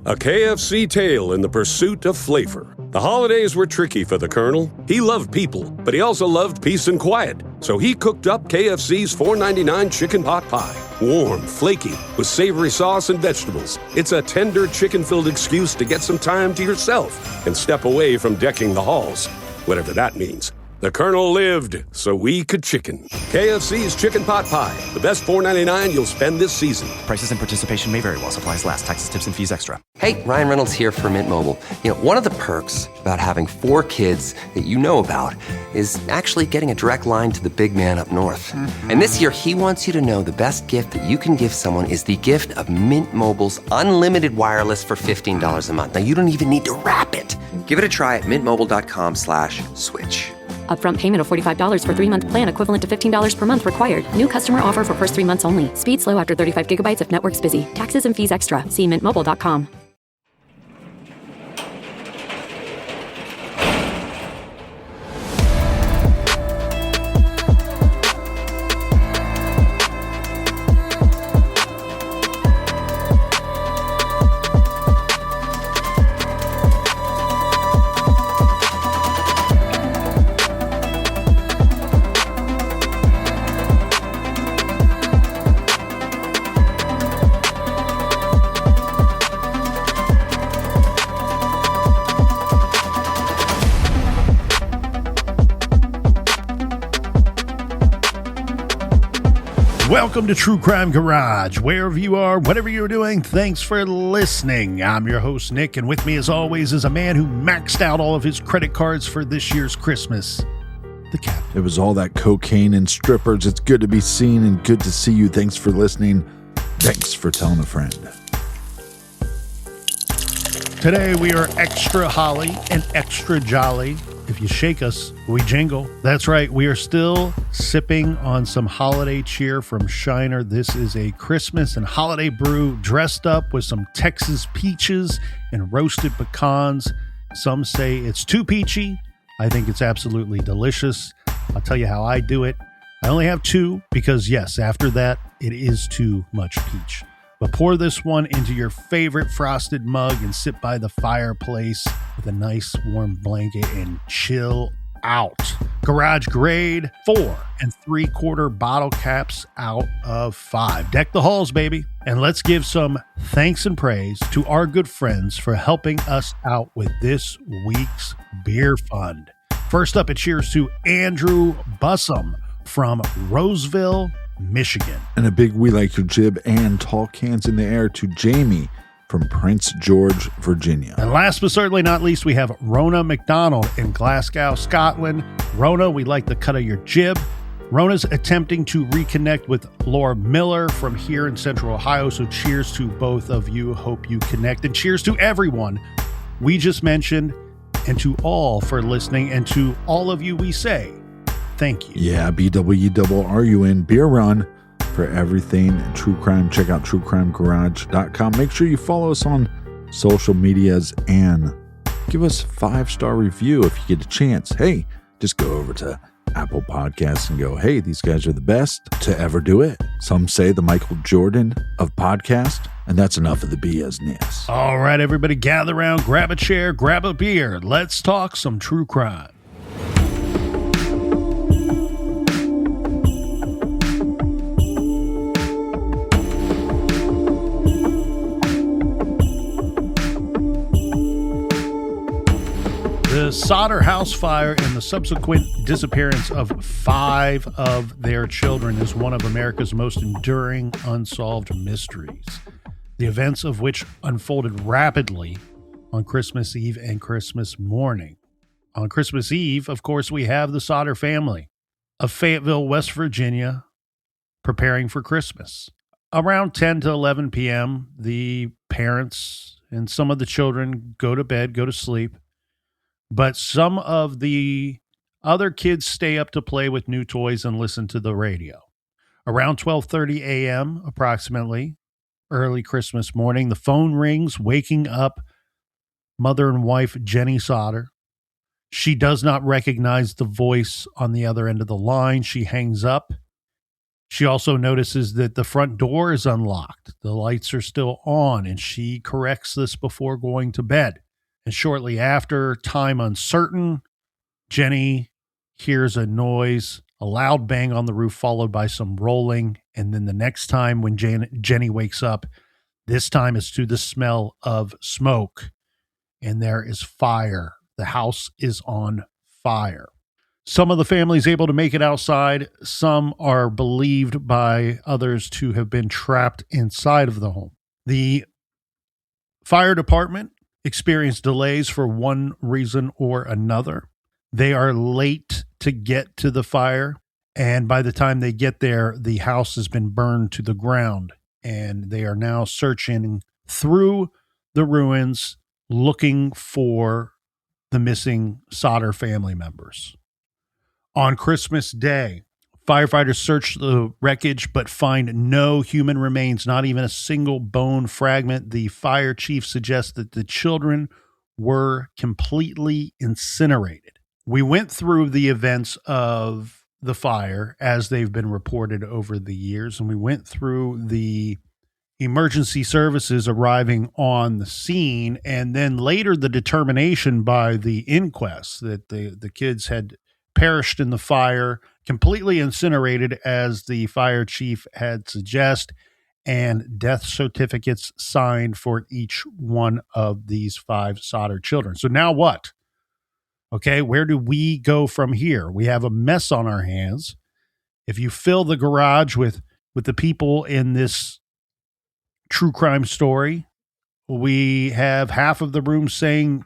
A KFC tale in the pursuit of flavor. The holidays were tricky for the Colonel. He loved people, but he also loved peace and quiet. So he cooked up KFC's $4.99 chicken pot pie. Warm, flaky, with savory sauce and vegetables. It's a tender, chicken-filled excuse to get some time to yourself and step away from decking the halls. Whatever that means. The Colonel lived so we could chicken. KFC's Chicken Pot Pie. The best $4.99 you'll spend this season. Prices and participation may vary while supplies last. Taxes, tips, and fees extra. Hey, Ryan Reynolds here for Mint Mobile. You know, one of the perks about having 4 kids that you know about is actually getting a direct line to the big man up north. Mm-hmm. And this year, he wants you to know the best gift that you can give someone is the gift of Mint Mobile's unlimited wireless for $15 a month. Now, you don't even need to wrap it. Give it a try at mintmobile.com/switch. Upfront payment of $45 for 3-month plan equivalent to $15 per month required. New customer offer for first 3 months only. Speed slow after 35 gigabytes if network's busy. Taxes and fees extra. See mintmobile.com. Welcome to True Crime Garage. Wherever you are, whatever you're doing, thanks for listening. I'm your host, Nick, and with me as always is a man who maxed out all of his credit cards for this year's Christmas, the Captain. It was all that cocaine and strippers. It's good to be seen and good to see you. Thanks for listening. Thanks for telling a friend. Today we are extra holly and extra jolly. If you shake us, we jingle. That's right, we are still sipping on some holiday cheer from Shiner. This is a Christmas and holiday brew dressed up with some Texas peaches and roasted pecans. Some say it's too peachy. I think it's absolutely delicious. I'll tell you how I do it. I only have 2 because, yes, after that, it is too much peach. But pour this one into your favorite frosted mug and sit by the fireplace with a nice warm blanket and chill out. Garage grade 4 3/4 bottle caps out of 5. Deck the halls, baby. And let's give some thanks and praise to our good friends for helping us out with this week's beer fund. First up, a cheers to Andrew Bussum from Roseville, Michigan. And a big we like your jib and tall cans in the air to Jamie from Prince George, Virginia. And last but certainly not least, we have Rona McDonald in Glasgow, Scotland. Rona, we like the cut of your jib. Rona's attempting to reconnect with Laura Miller from here in Central Ohio. So cheers to both of you. Hope you connect. And cheers to everyone we just mentioned and to all for listening. And to all of you we say, thank you. Yeah, BWRUN Beer Run for everything True Crime. Check out truecrimegarage.com. Make sure you follow us on social medias and give us a 5-star review if you get a chance. Hey, just go over to Apple Podcasts and go, hey, these guys are the best to ever do it. Some say the Michael Jordan of podcast, and that's enough of the BS-ness. All right, everybody gather around, grab a chair, grab a beer. Let's talk some true crime. The Sodder house fire and the subsequent disappearance of 5 of their children is one of America's most enduring unsolved mysteries, the events of which unfolded rapidly on Christmas Eve and Christmas morning. On Christmas Eve, of course, we have the Sodder family of Fayetteville, West Virginia, preparing for Christmas. Around 10 to 11 p.m., the parents and some of the children go to bed, go to sleep. But some of the other kids stay up to play with new toys and listen to the radio. Around 12:30 a.m., approximately, early Christmas morning, the phone rings, waking up mother and wife Jennie Sodder. She does not recognize the voice on the other end of the line. She hangs up She also notices that the front door is unlocked. The lights are still on, and she corrects this before going to bed. And shortly after, time uncertain, Jennie hears a noise, a loud bang on the roof, followed by some rolling. And then the next time when Jennie wakes up, this time it's to the smell of smoke. And there is fire. The house is on fire. Some of the family is able to make it outside. Some are believed by others to have been trapped inside of the home. The fire department experienced delays for one reason or another. They are late to get to the fire, and by the time they get there, the house has been burned to the ground, and they are now searching through the ruins looking for the missing Sodder family members. On Christmas Day, firefighters search the wreckage but find no human remains, not even a single bone fragment. The fire chief suggests that the children were completely incinerated. We went through the events of the fire as they've been reported over the years, and we went through the emergency services arriving on the scene, and then later the determination by the inquest that the kids had perished in the fire, completely incinerated as the fire chief had suggested, and death certificates signed for each one of these 5 Sodder children. So now what? Okay, where do we go from here? We have a mess on our hands. If you fill the garage with the people in this true crime story, we have half of the room saying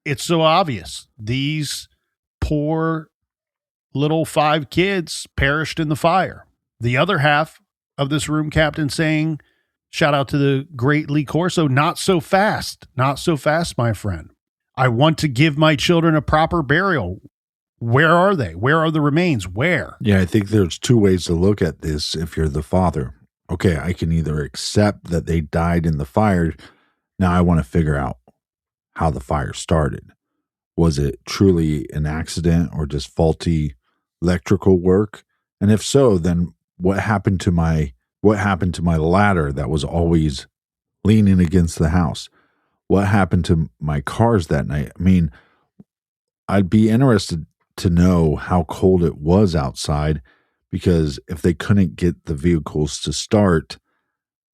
it's so obvious. These poor little 5 kids perished in the fire. The other half of this room captain saying, shout out to the great Lee Corso, not so fast, my friend. I want to give my children a proper burial. Where are they? Where are the remains? Where? Yeah, I think there's 2 ways to look at this if you're the father. Okay, I can either accept that they died in the fire. Now I want to figure out how the fire started. Was it truly an accident or just faulty electrical work? And if so, then what happened to my ladder that was always leaning against the house? What happened to my cars that night? I mean, I'd be interested to know how cold it was outside, because if they couldn't get the vehicles to start,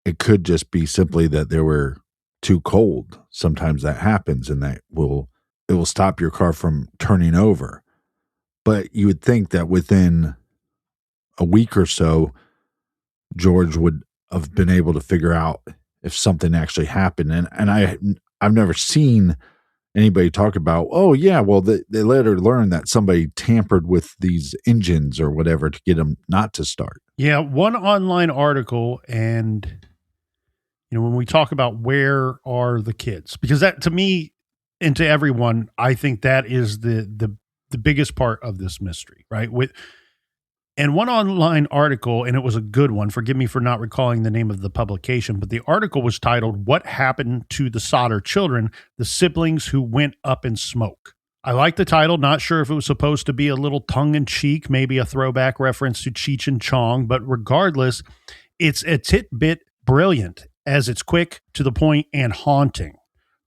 it could just be simply that they were too cold. Sometimes that happens, and it will stop your car from turning over. But you would think that within a week or so, George would have been able to figure out if something actually happened. And I've never seen anybody talk about, oh yeah, well they later learned that somebody tampered with these engines or whatever to get them not to start. Yeah, one online article, and when we talk about where are the kids, because that to me and to everyone, I think that is the biggest part of this mystery, right? And one online article, and it was a good one, forgive me for not recalling the name of the publication, but the article was titled, What Happened to the Sodder Children, the Siblings Who Went Up in Smoke. I like the title, not sure if it was supposed to be a little tongue-in-cheek, maybe a throwback reference to Cheech and Chong, but regardless, it's a tidbit brilliant as it's quick, to the point, and haunting.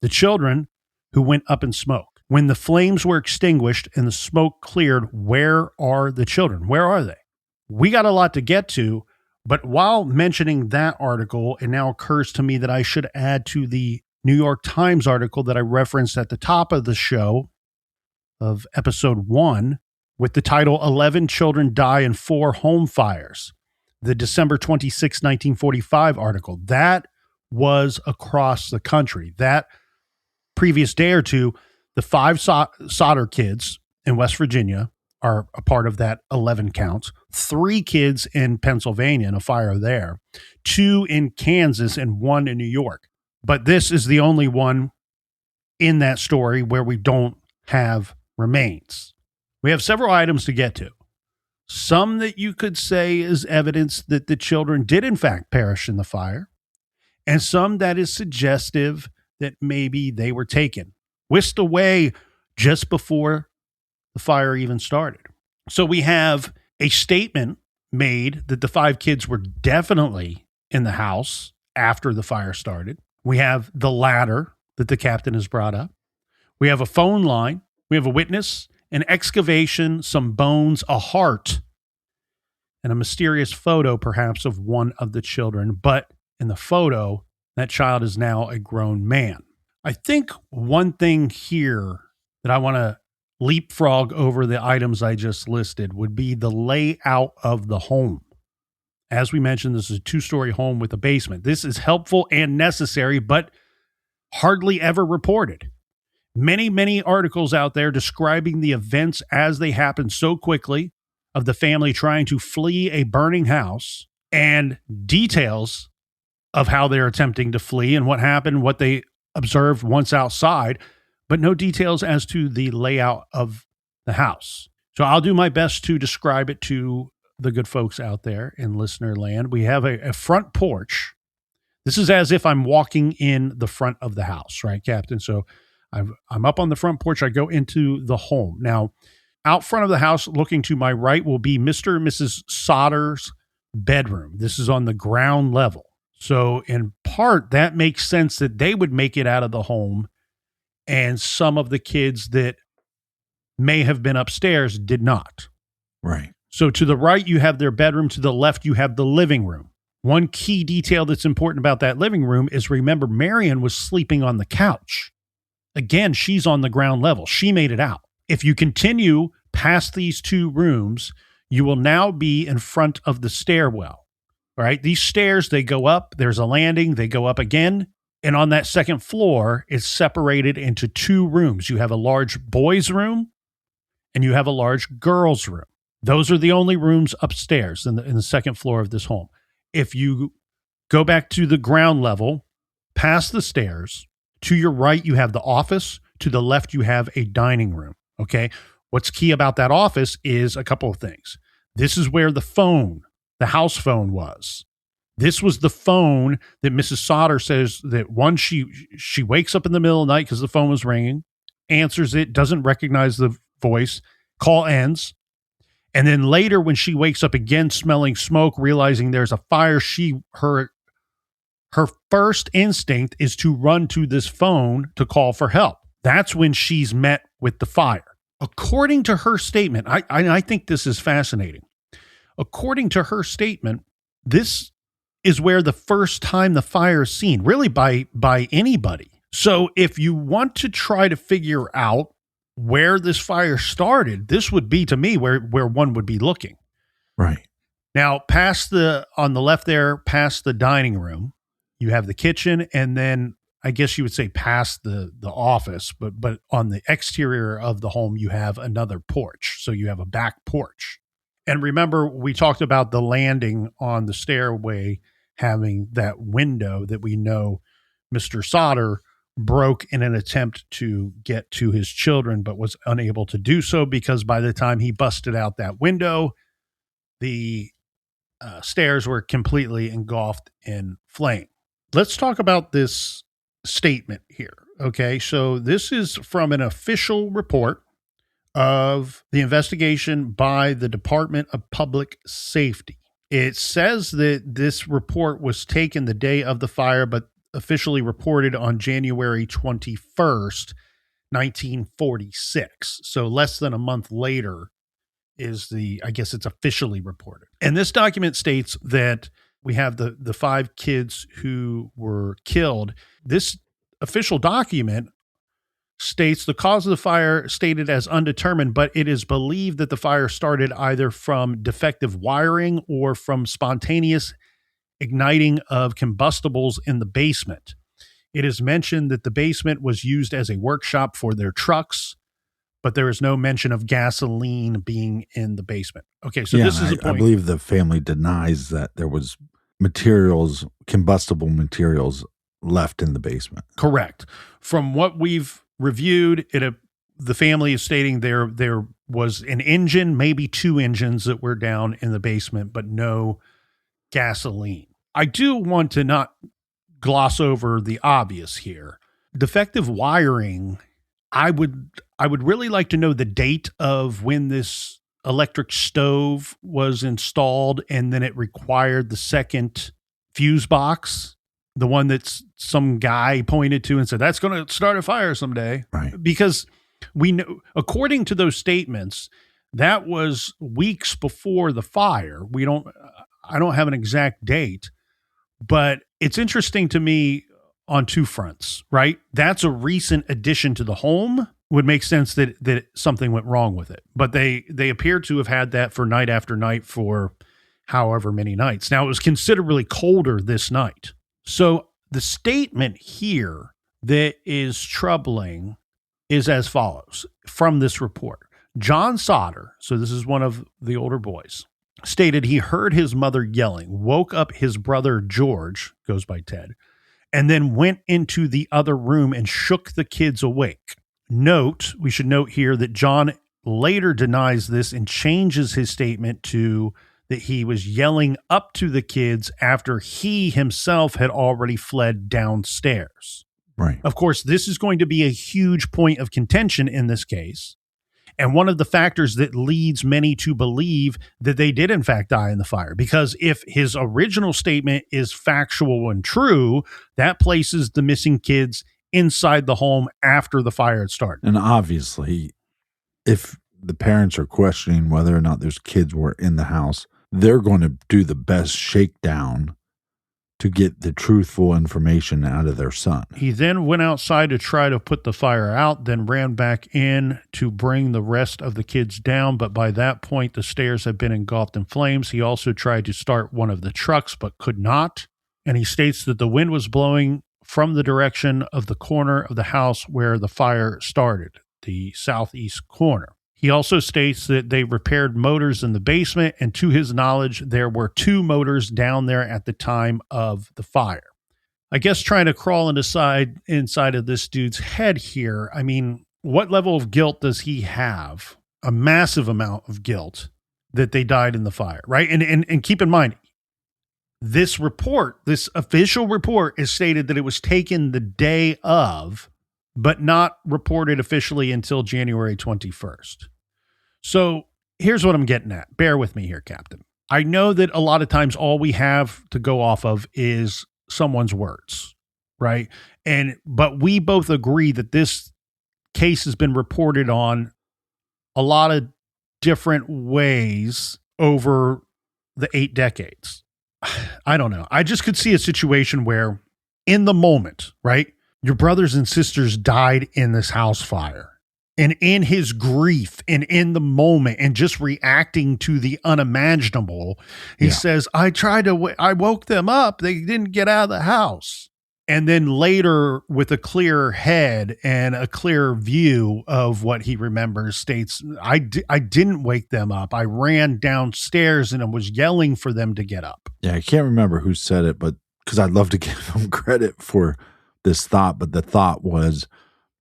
The children who went up in smoke. When the flames were extinguished and the smoke cleared, where are the children? Where are they? We got a lot to get to, but while mentioning that article, it now occurs to me that I should add to the New York Times article that I referenced at the top of the show of episode 1 with the title 11 Children Die in 4 Home Fires, the December 26, 1945 article. That was across the country. That previous day or two, the 5 Sodder kids in West Virginia are a part of that 11 counts. 3 kids in Pennsylvania in a fire there, 2 in Kansas, and 1 in New York. But this is the only one in that story where we don't have remains. We have several items to get to. Some that you could say is evidence that the children did in fact perish in the fire, and some that is suggestive that maybe they were taken, whisked away just before the fire even started. So we have a statement made that the 5 kids were definitely in the house after the fire started. We have the ladder that the captain has brought up. We have a phone line. We have a witness, an excavation, some bones, a heart, and a mysterious photo, perhaps, of one of the children. But in the photo, that child is now a grown man. I think one thing here that I want to leapfrog over the items I just listed would be the layout of the home. As we mentioned, this is a 2-story home with a basement. This is helpful and necessary, but hardly ever reported. Many, many articles out there describing the events as they happen so quickly of the family trying to flee a burning house and details of how they're attempting to flee and what happened, what they observed once outside, but no details as to the layout of the house. So I'll do my best to describe it to the good folks out there in listener land. We have a front porch. This is as if I'm walking in the front of the house, right, Captain? So I'm up on the front porch. I go into the home. Now, out front of the house, looking to my right, will be Mr. and Mrs. Sodder's bedroom. This is on the ground level. So in part, that makes sense that they would make it out of the home, and some of the kids that may have been upstairs did not. Right. So to the right, you have their bedroom. To the left, you have the living room. One key detail that's important about that living room is, remember, Marion was sleeping on the couch. Again, she's on the ground level. She made it out. If you continue past these 2 rooms, you will now be in front of the stairwell. All right. These stairs, they go up. There's a landing. They go up again. And on that second floor, it's separated into 2 rooms. You have a large boys' room and you have a large girls' room. Those are the only rooms upstairs in the second floor of this home. If you go back to the ground level, past the stairs, to your right, you have the office. To the left, you have a dining room. Okay. What's key about that office is a couple of things. This is where the house phone was. This was the phone that Mrs. Sodder says that one, she wakes up in the middle of the night because the phone was ringing, answers it, doesn't recognize the voice, call ends. And then later when she wakes up again, smelling smoke, realizing there's a fire, her first instinct is to run to this phone to call for help. That's when she's met with the fire. According to her statement, I think this is fascinating. According to her statement, this is where the first time the fire is seen, really by anybody. So if you want to try to figure out where this fire started, this would be, to me, where one would be looking. Right. Now, on the left there, past the dining room, you have the kitchen, and then I guess you would say past the office, but on the exterior of the home, you have another porch. So you have a back porch. And remember, we talked about the landing on the stairway having that window that we know Mr. Sodder broke in an attempt to get to his children, but was unable to do so because by the time he busted out that window, the stairs were completely engulfed in flame. Let's talk about this statement here. Okay, so this is from an official report of the investigation by the Department of Public Safety. It says that this report was taken the day of the fire, but officially reported on January 21st, 1946. So less than a month later is I guess it's officially reported. And this document states that we have the 5 kids who were killed. This official document states the cause of the fire stated as undetermined, but it is believed that the fire started either from defective wiring or from spontaneous igniting of combustibles in the basement. It is mentioned that the basement was used as a workshop for their trucks, but there is no mention of gasoline being in the basement. Okay, so this is a point. I believe the family denies that there was combustible materials left in the basement. Correct. From what we've reviewed, the family is stating there was an engine, maybe 2 engines that were down in the basement, but no gasoline. I do want to not gloss over the obvious here. Defective wiring, I would really like to know the date of when this electric stove was installed, and then it required the second fuse box, the one that some guy pointed to and said, that's going to start a fire someday. Right. Because we know, according to those statements, that was weeks before the fire. I don't have an exact date, but it's interesting to me on two fronts, right? That's a recent addition to the home. Would make sense that something went wrong with it. But they appear to have had that for night after night for however many nights. Now, it was considerably colder this night. So the statement here that is troubling is as follows from this report. John Sodder, so this is one of the older boys, stated he heard his mother yelling, woke up his brother George, goes by Ted, and then went into the other room and shook the kids awake. We should note here that John later denies this and changes his statement to that he was yelling up to the kids after he himself had already fled downstairs. Right. Of course, this is going to be a huge point of contention in this case. And one of the factors that leads many to believe that they did in fact die in the fire. Because if his original statement is factual and true, that places the missing kids inside the home after the fire had started. And obviously, if the parents are questioning whether or not those kids were in the house, they're going to do the best shakedown to get the truthful information out of their son. He then went outside to try to put the fire out, then ran back in to bring the rest of the kids down. But by that point, the stairs had been engulfed in flames. He also tried to start one of the trucks, but could not. And he states that the wind was blowing from the direction of the corner of the house where the fire started, the southeast corner. He also states that they repaired motors in the basement, and to his knowledge, there were 2 motors down there at the time of the fire. I guess trying to crawl inside of this dude's head here, I mean, what level of guilt does he have? A massive amount of guilt that they died in the fire, right? And keep in mind, this official report is stated that it was taken the day of, but not reported officially until January 21st. So here's what I'm getting at. Bear with me here, Captain. I know that a lot of times all we have to go off of is someone's words, right? But we both agree that this case has been reported on a lot of different ways over the 8 decades. I don't know. I just could see a situation where in the moment, right? Your brothers and sisters died in this house fire. And in his grief and in the moment and just reacting to the unimaginable, he says, I woke them up. They didn't get out of the house. And then later, with a clearer head and a clearer view of what he remembers, states, I didn't wake them up. I ran downstairs and I was yelling for them to get up. Yeah, I can't remember who said it, but because I'd love to give him credit for this thought, but the thought was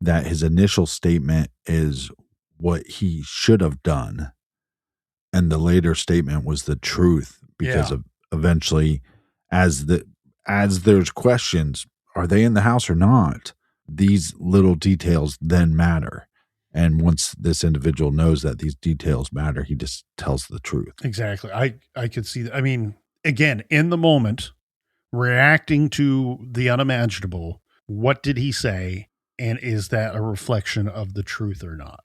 that his initial statement is what he should have done. And the later statement was the truth because of eventually, as there's questions, are they in the house or not? These little details then matter. And once this individual knows that these details matter, he just tells the truth. Exactly. I could see that. I mean, again, in the moment, reacting to the unimaginable, what did he say? And is that a reflection of the truth or not?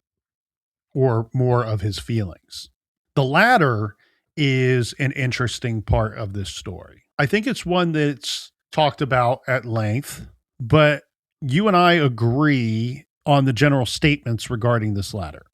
Or more of his feelings? The latter is an interesting part of this story. I think it's one that's talked about at length, but you and I agree on the general statements regarding this ladder.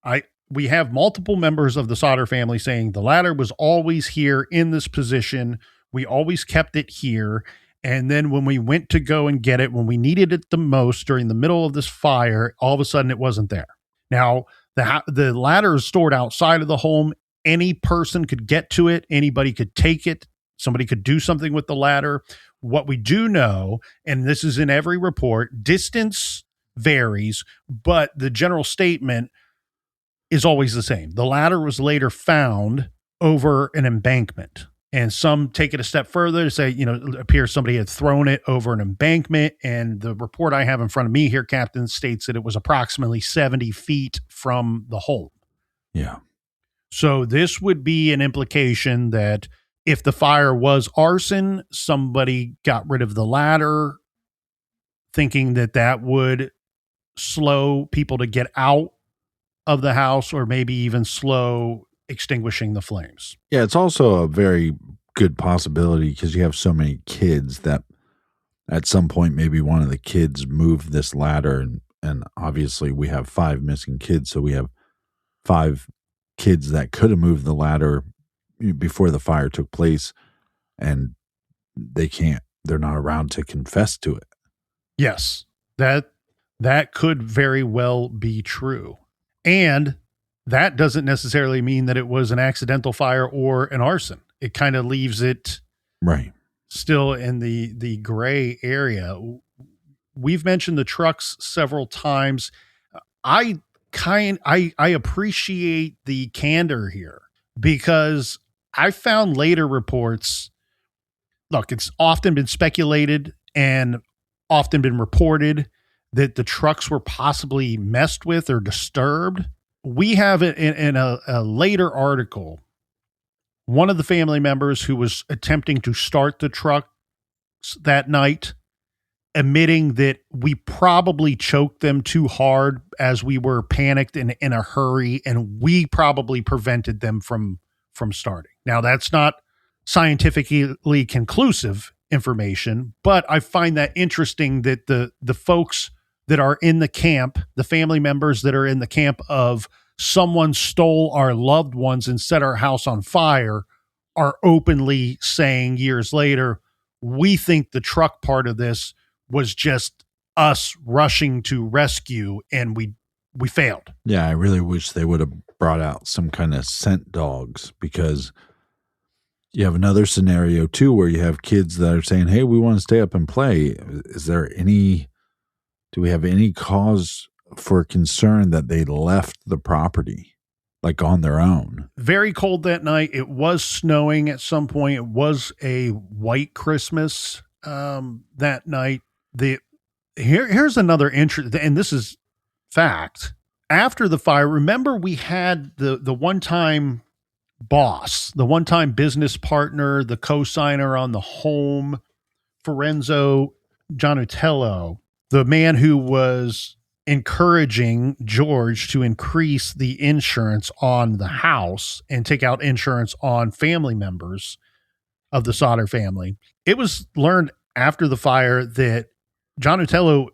We have multiple members of the Sodder family saying the ladder was always here in this position. We always kept it here. And then when we went to go and get it, when we needed it the most during the middle of this fire, all of a sudden it wasn't there. Now, the ladder is stored outside of the home. Any person could get to it. Anybody could take it. Somebody could do something with the ladder. What we do know, and this is in every report, distance varies, but the general statement is always the same. The ladder was later found over an embankment. And some take it a step further to say, it appears somebody had thrown it over an embankment. And the report I have in front of me here, Captain, states that it was approximately 70 feet from the home. Yeah. So this would be an implication that if the fire was arson, somebody got rid of the ladder, thinking that that would slow people to get out of the house, or maybe even slow extinguishing the flames. Yeah, it's also a very good possibility because you have so many kids that at some point maybe one of the kids moved this ladder, and obviously we have 5 missing kids, so we have 5 kids that could have moved the ladder before the fire took place, and they're not around to confess to it. Yes, that could very well be true. And that doesn't necessarily mean that it was an accidental fire or an arson. It kind of leaves it Right. still in the gray area. We've mentioned the trucks several times. I appreciate the candor here because I found later reports. Look, it's often been speculated and often been reported that the trucks were possibly messed with or disturbed. We have it in a later article, one of the family members who was attempting to start the trucks that night, admitting that we probably choked them too hard as we were panicked and in a hurry, and we probably prevented them from starting. Now, that's not scientifically conclusive information, but I find that interesting that the folks that are in the camp, the family members that are in the camp of someone stole our loved ones and set our house on fire, are openly saying years later, we think the truck part of this was just us rushing to rescue, and we failed. Yeah, I really wish they would have brought out some kind of scent dogs, because you have another scenario too where you have kids that are saying, hey, we want to stay up and play. Do we have any cause for concern that they left the property like on their own? Very cold that night. It was snowing at some point. It was a white Christmas that night. Here's another interest, and this is fact. After the fire, remember we had the one-time boss, the one-time business partner, the co-signer on the home, Forenzo Giannutello, the man who was encouraging George to increase the insurance on the house and take out insurance on family members of the Sodder family. It was learned after the fire that Giannutello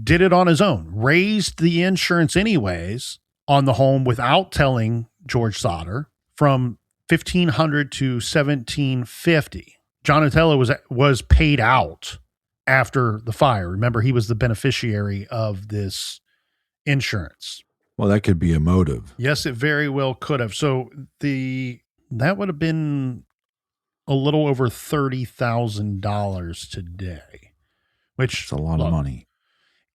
did it on his own, raised the insurance anyways on the home without telling George Sodder from $1,500 to $1,750. Giannutello was paid out after the fire. Remember, he was the beneficiary of this insurance. Well, that could be a motive. Yes, it very well could have. So that would have been a little over $30,000 today, which It's a lot of money.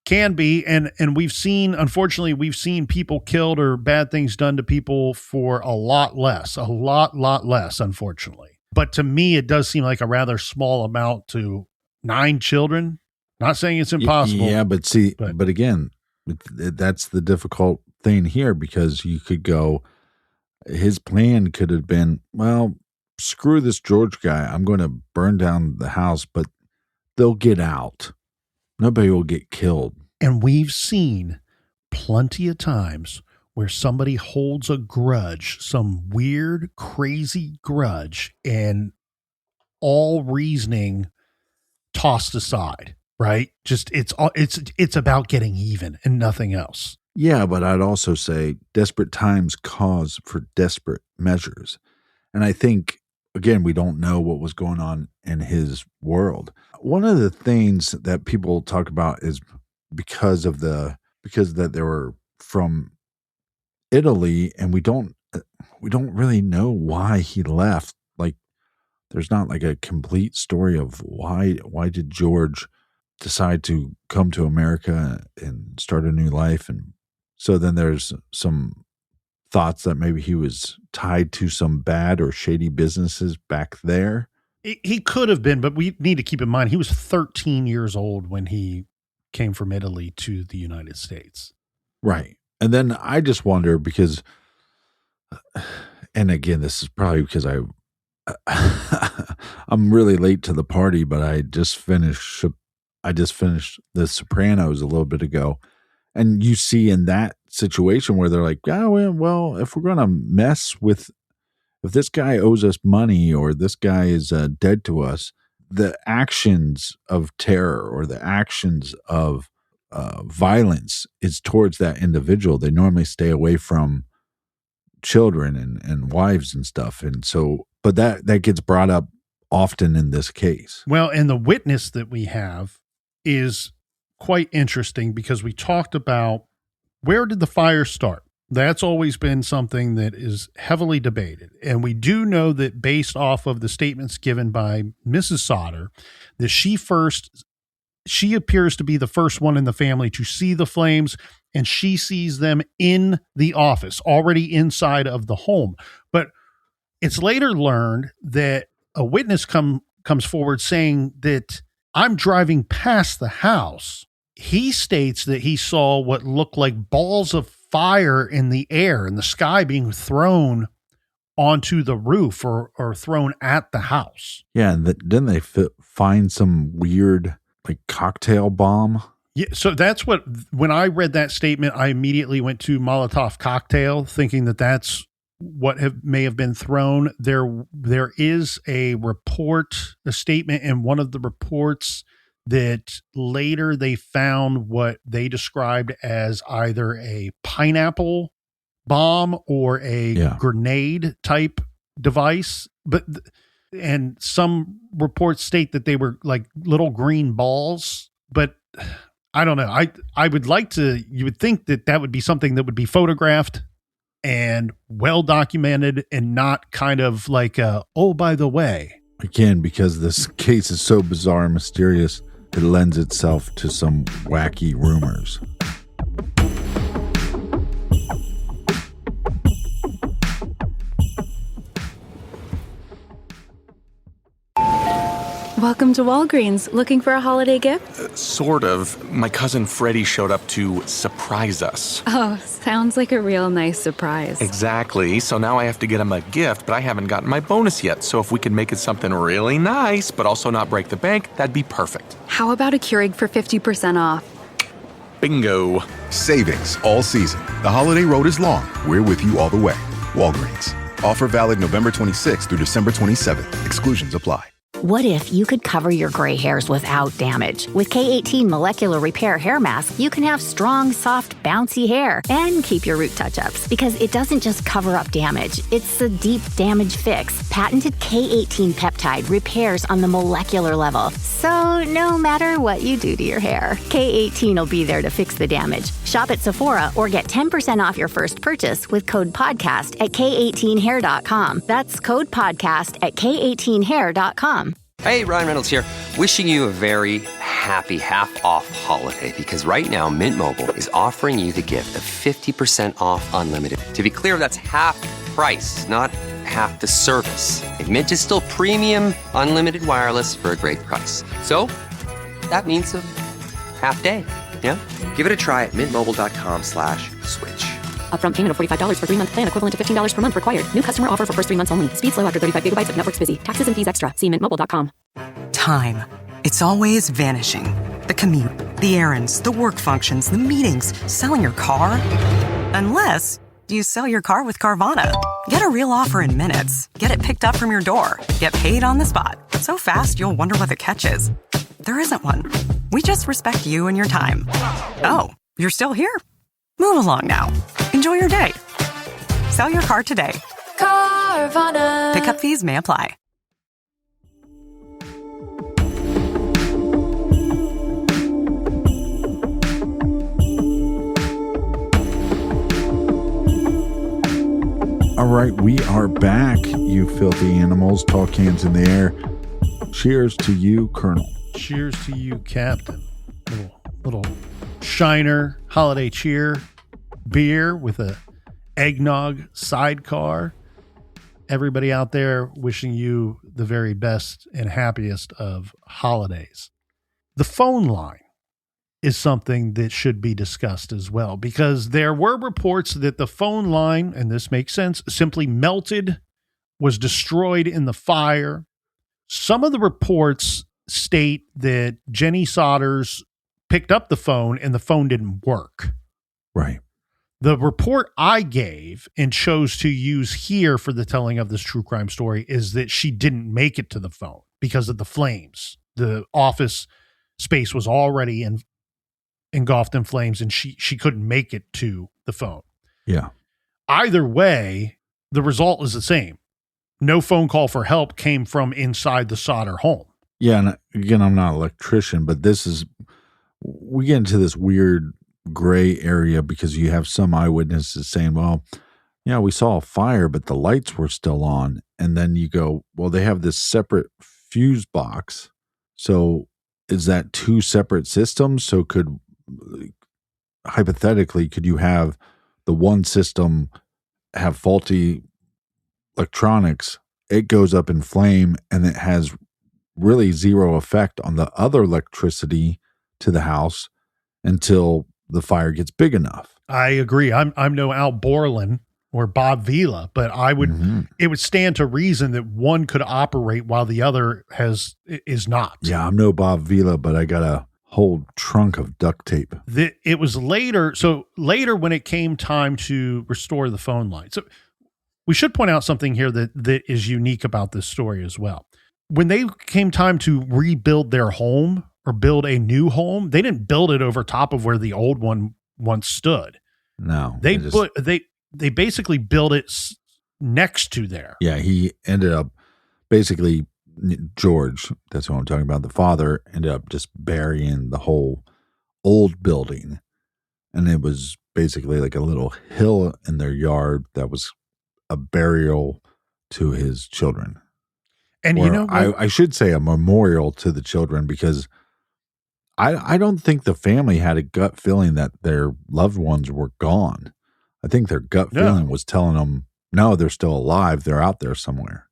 Can be. And unfortunately, we've seen people killed or bad things done to people for a lot less, unfortunately. But to me, it does seem like a rather small amount to 9 children. Not saying it's impossible. Yeah, but again, that's the difficult thing here, because you could go, his plan could have been, well, screw this George guy. I'm going to burn down the house, but they'll get out. Nobody will get killed. And we've seen plenty of times where somebody holds a grudge, some weird, crazy grudge, and all reasoning tossed aside, right? Just it's about getting even and nothing else. Yeah, but I'd also say desperate times cause for desperate measures. And I think, again, we don't know what was going on in his world. One of the things that people talk about is because that they were from Italy, and we don't really know why he left. Like, there's not like a complete story of why did George decide to come to America and start a new life. And so then there's some thoughts that maybe he was tied to some bad or shady businesses back there. He could have been, but we need to keep in mind he was 13 years old when he came from Italy to the United States. Right. And then I just wonder, because and again, this is probably because I'm really late to the party, but I just finished The Sopranos a little bit ago. And you see in that situation where they're like, oh, well, if we're going to mess with, if this guy owes us money or this guy is dead to us, the actions of terror or the actions of violence is towards that individual. They normally stay away from children and wives and stuff. And so, but that gets brought up often in this case. Well, and the witness that we have is quite interesting because we talked about where did the fire start? That's always been something that is heavily debated. And we do know that based off of the statements given by Mrs. Sodder, that she appears to be the first one in the family to see the flames, and she sees them in the office, already inside of the home. But it's later learned that a witness comes forward saying that I'm driving past the house. He states that he saw what looked like balls of fire in the air, in the sky, being thrown onto the roof or thrown at the house. Yeah, and didn't they find some weird like cocktail bomb? Yeah, so that's when I read that statement, I immediately went to Molotov cocktail, thinking that that's what may have been thrown. There is a statement in one of the reports that later they found what they described as either a pineapple bomb or a grenade type device. And some reports state that they were like little green balls, but I don't know. You would think that would be something that would be photographed and well documented and not kind of like oh, by the way. Again, because this case is so bizarre and mysterious, it lends itself to some wacky rumors. Welcome to Walgreens. Looking for a holiday gift? Sort of. My cousin Freddie showed up to surprise us. Oh, sounds like a real nice surprise. Exactly. So now I have to get him a gift, but I haven't gotten my bonus yet. So if we could make it something really nice, but also not break the bank, that'd be perfect. How about a Keurig for 50% off? Bingo. Savings all season. The holiday road is long. We're with you all the way. Walgreens. Offer valid November 26th through December 27th. Exclusions apply. What if you could cover your gray hairs without damage? With K18 Molecular Repair Hair Mask, you can have strong, soft, bouncy hair and keep your root touch-ups. Because it doesn't just cover up damage, it's a deep damage fix. Patented K18 peptide repairs on the molecular level. So no matter what you do to your hair, K18 will be there to fix the damage. Shop at Sephora or get 10% off your first purchase with code PODCAST at K18hair.com. That's code PODCAST at K18hair.com. Hey, Ryan Reynolds here, wishing you a very happy half-off holiday because right now Mint Mobile is offering you the gift of 50% off unlimited. To be clear, that's half price, not half the service. And Mint is still premium unlimited wireless for a great price. So that means a half day, yeah? Give it a try at mintmobile.com/switch. Upfront payment of $45 for 3-month plan equivalent to $15 per month required. New customer offer for first 3 months only. Speed slow after 35 gigabytes if network's busy. Taxes and fees extra. See mintmobile.com. Time. It's always vanishing. The commute, the errands, the work functions, the meetings, selling your car. Unless you sell your car with Carvana. Get a real offer in minutes. Get it picked up from your door. Get paid on the spot. So fast you'll wonder what the catch is. There isn't one. We just respect you and your time. Oh, you're still here? Move along now. Enjoy your day. Sell your car today. Carvana. Pickup fees may apply. All right, we are back, you filthy animals. Talk cans in the air. Cheers to you, Colonel. Cheers to you, Captain. Little Shiner holiday cheer beer with a eggnog sidecar. Everybody out there wishing you the very best and happiest of holidays. The phone line is something that should be discussed as well, because there were reports that the phone line, and this makes sense, simply melted, was destroyed in the fire. Some of the reports state that Jennie Sodders picked up the phone and the phone didn't work. Right. The report I gave and chose to use here for the telling of this true crime story is that she didn't make it to the phone because of the flames. The office space was already engulfed in flames, and she couldn't make it to the phone. Yeah. Either way, the result is the same. No phone call for help came from inside the Sodder home. Yeah, and again, I'm not an electrician, but we get into this weird gray area because you have some eyewitnesses saying, well, yeah, we saw a fire, but the lights were still on. And then you go, well, they have this separate fuse box. So is that two separate systems? So hypothetically, could you have the one system have faulty electronics? It goes up in flame and it has really zero effect on the other electricity to the house until the fire gets big enough. I agree. I'm no Al Borland or Bob Vila, but it would stand to reason that one could operate while the other is not. Yeah, I'm no Bob Vila, but I got a whole trunk of duct tape. It was later. So later when it came time to restore the phone line. So we should point out something here that is unique about this story as well. When they came time to rebuild their home or build a new home, they didn't build it over top of where the old one once stood. No. They basically built it next to there. Yeah, he ended up basically, George, that's what I'm talking about, the father ended up just burying the whole old building. And it was basically like a little hill in their yard that was a burial to his children. And or you know what? I should say a memorial to the children, because I don't think the family had a gut feeling that their loved ones were gone. I think their gut feeling was telling them, no, they're still alive. They're out there somewhere.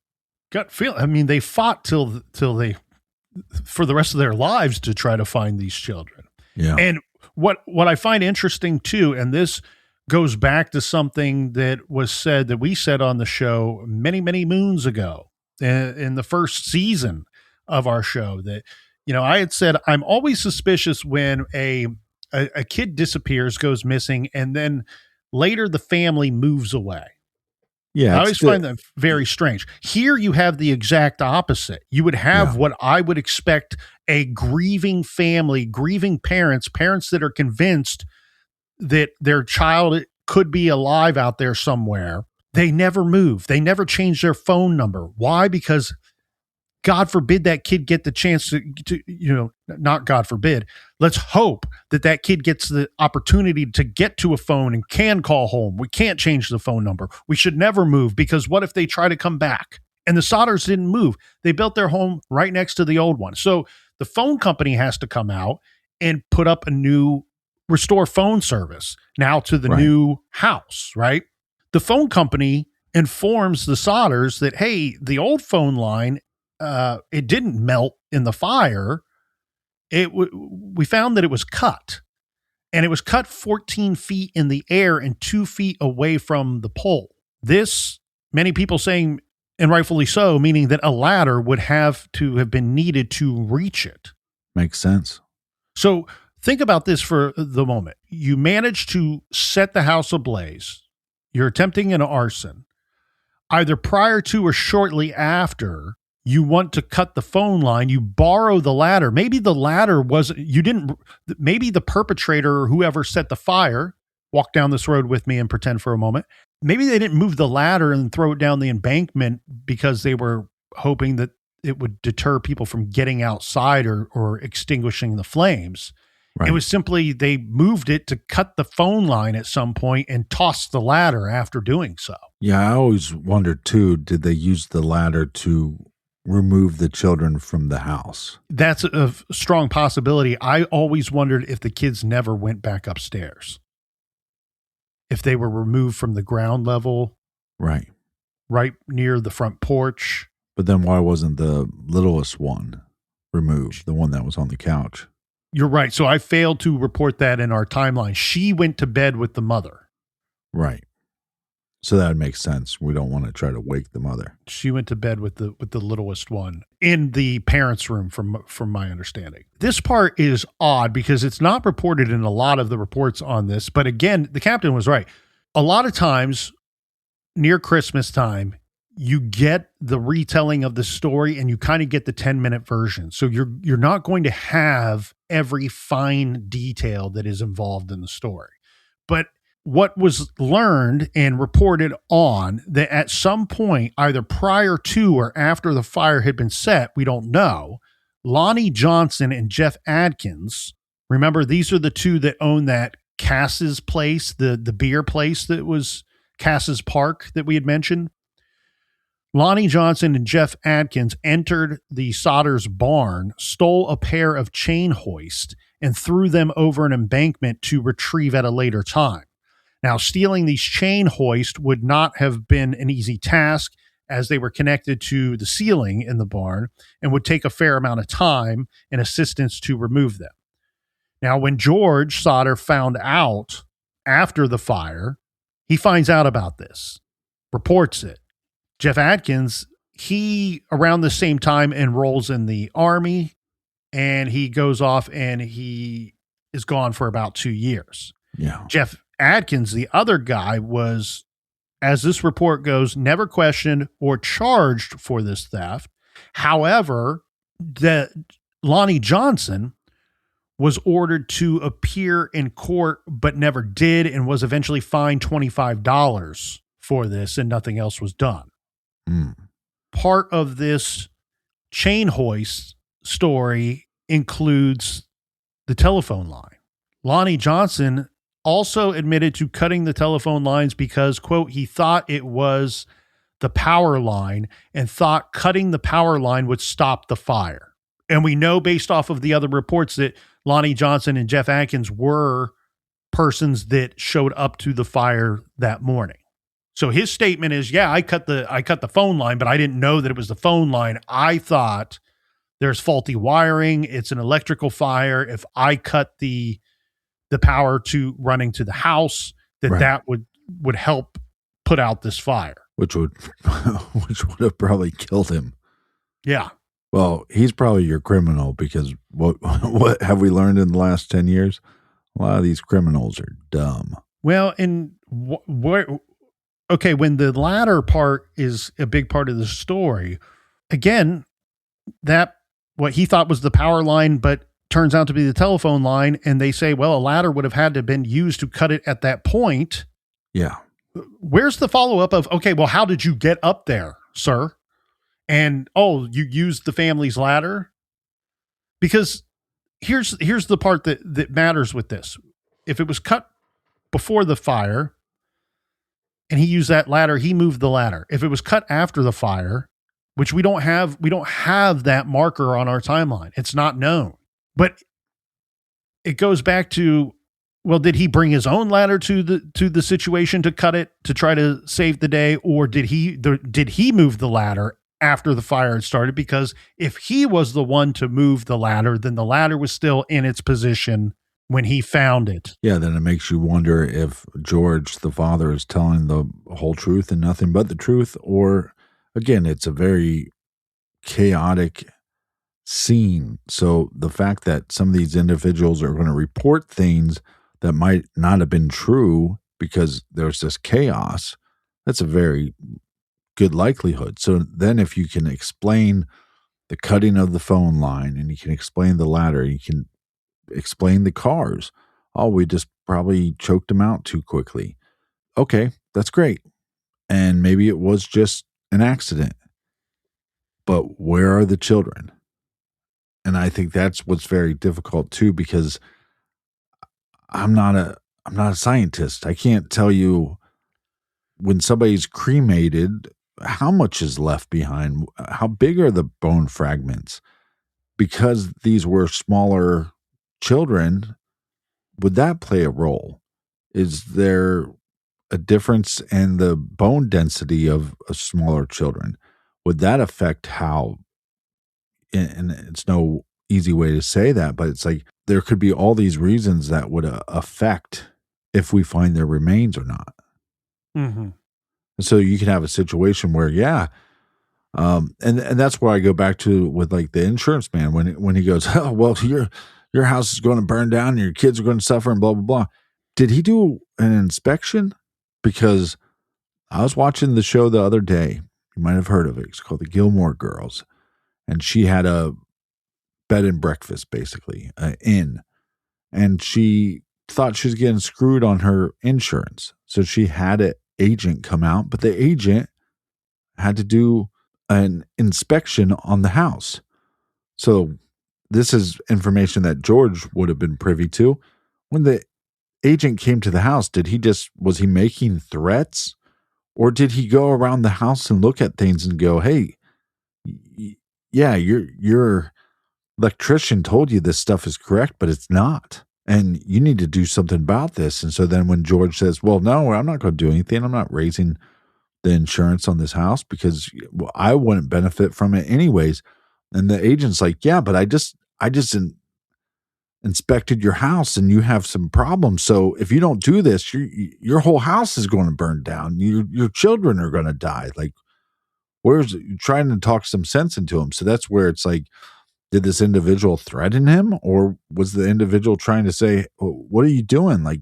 Gut feel. I mean, they fought till they, for the rest of their lives, to try to find these children. Yeah. And what I find interesting too, and this goes back to something that was said, that we said on the show many, many moons ago in the first season of our show, that, you know, I had said, I'm always suspicious when a kid disappears, goes missing, and then later the family moves away. Yeah. I always find that very strange. Here you have the exact opposite. You would have what I would expect a grieving family, grieving parents that are convinced that their child could be alive out there somewhere. They never move. They never change their phone number. Why? Because God forbid that kid get the chance to, you know, not God forbid. Let's hope that kid gets the opportunity to get to a phone and can call home. We can't change the phone number. We should never move, because what if they try to come back? And the Sodders didn't move. They built their home right next to the old one. So the phone company has to come out and put up a new restore phone service now to the new house, right? The phone company informs the Sodders that, hey, the old phone line, it didn't melt in the fire. We found that it was cut, and it was cut 14 feet in the air and 2 feet away from the pole. This, many people saying, and rightfully so, meaning that a ladder would have to have been needed to reach it. Makes sense. So think about this for the moment. You manage to set the house ablaze. You're attempting an arson. Either prior to or shortly after, you want to cut the phone line, you borrow the ladder. Maybe the ladder maybe the perpetrator or whoever set the fire, walk down this road with me and pretend for a moment. Maybe they didn't move the ladder and throw it down the embankment because they were hoping that it would deter people from getting outside or extinguishing the flames. Right. It was simply they moved it to cut the phone line at some point and tossed the ladder after doing so. Yeah, I always wondered too, did they use the ladder to remove the children from the house? That's a strong possibility. I always wondered if the kids never went back upstairs. If they were removed from the ground level. Right near the front porch. But then why wasn't the littlest one removed, the one that was on the couch? You're right. So I failed to report that in our timeline. She went to bed with the mother. Right. So that would make sense. We don't want to try to wake the mother. She went to bed with the littlest one in the parents' room, from my understanding. This part is odd because it's not reported in a lot of the reports on this. But again, the captain was right. A lot of times near Christmas time, you get the retelling of the story and you kind of get the 10-minute version. So you're not going to have every fine detail that is involved in the story. But what was learned and reported on that at some point, either prior to or after the fire had been set, we don't know, Lonnie Johnson and Jeff Adkins, remember, these are the two that own that Cass's place, the beer place that was Cass's Park that we had mentioned. Lonnie Johnson and Jeff Adkins entered the Sodder's barn, stole a pair of chain hoists, and threw them over an embankment to retrieve at a later time. Now, stealing these chain hoists would not have been an easy task, as they were connected to the ceiling in the barn and would take a fair amount of time and assistance to remove them. Now, when George Sodder found out after the fire, he finds out about this, reports it. Jeff Adkins, he around the same time enrolls in the Army, and he goes off and he is gone for about 2 years. Yeah. Jeff Adkins, the other guy, was, as this report goes, never questioned or charged for this theft. However, Lonnie Johnson was ordered to appear in court, but never did, and was eventually fined $25 for this, and nothing else was done. Part of this chain hoist story includes the telephone line. Lonnie Johnson also admitted to cutting the telephone lines because, quote, he thought it was the power line and thought cutting the power line would stop the fire. And we know, based off of the other reports, that Lonnie Johnson and Jeff Adkins were persons that showed up to the fire that morning. So his statement is, yeah, I cut the phone line, but I didn't know that it was the phone line. I thought there's faulty wiring. It's an electrical fire. If I cut the power to running to the house, that would help put out this fire. Which would have probably killed him. Yeah. Well, he's probably your criminal, because what have we learned in the last 10 years? A lot of these criminals are dumb. Well, and okay, when the latter part is a big part of the story, again, that what he thought was the power line, but turns out to be the telephone line. And they say, well, a ladder would have had to have been used to cut it at that point. Yeah. Where's the follow-up of, okay, well, how did you get up there, sir? And, oh, you used the family's ladder? Because here's the part that matters with this. If it was cut before the fire and he used that ladder, he moved the ladder. If it was cut after the fire, which we don't have that marker on our timeline. It's not known. But it goes back to, well, did he bring his own ladder to the situation to cut it to try to save the day, or did he move the ladder after the fire had started? Because if he was the one to move the ladder, then the ladder was still in its position when he found it. Yeah, then it makes you wonder if George, the father, is telling the whole truth and nothing but the truth, or again, it's a very chaotic scene. So the fact that some of these individuals are going to report things that might not have been true because there's this chaos, that's a very good likelihood. So then if you can explain the cutting of the phone line, and you can explain the ladder, you can explain the cars. Oh, we just probably choked them out too quickly. Okay, that's great. And maybe it was just an accident. But where are the children? And I think that's what's very difficult too, because I'm not a scientist. I can't tell you when somebody's cremated how much is left behind, how big are the bone fragments. Because these were smaller children, would that play a role? Is there a difference in the bone density of smaller children? Would that affect how, and it's no easy way to say that, but it's like, there could be all these reasons that would affect if we find their remains or not. Mm-hmm. So you can have a situation where, and that's where I go back to with like the insurance man when he goes, oh, well, your house is going to burn down and your kids are going to suffer and blah, blah, blah. Did he do an inspection? Because I was watching the show the other day. You might have heard of it. It's called The Gilmore Girls. And she had a bed and breakfast, basically, inn. And she thought she was getting screwed on her insurance. So she had an agent come out, but the agent had to do an inspection on the house. So this is information that George would have been privy to. When the agent came to the house, was he making threats? Or did he go around the house and look at things and go, hey, yeah, your electrician told you this stuff is correct, but it's not. And you need to do something about this. And so then when George says, well, no, I'm not going to do anything. I'm not raising the insurance on this house because I wouldn't benefit from it anyways. And the agent's like, yeah, but I just inspected your house and you have some problems. So if you don't do this, your whole house is going to burn down. Your children are going to die. Like, where's trying to talk some sense into him? So that's where it's like, did this individual threaten him, or was the individual trying to say, what are you doing? Like,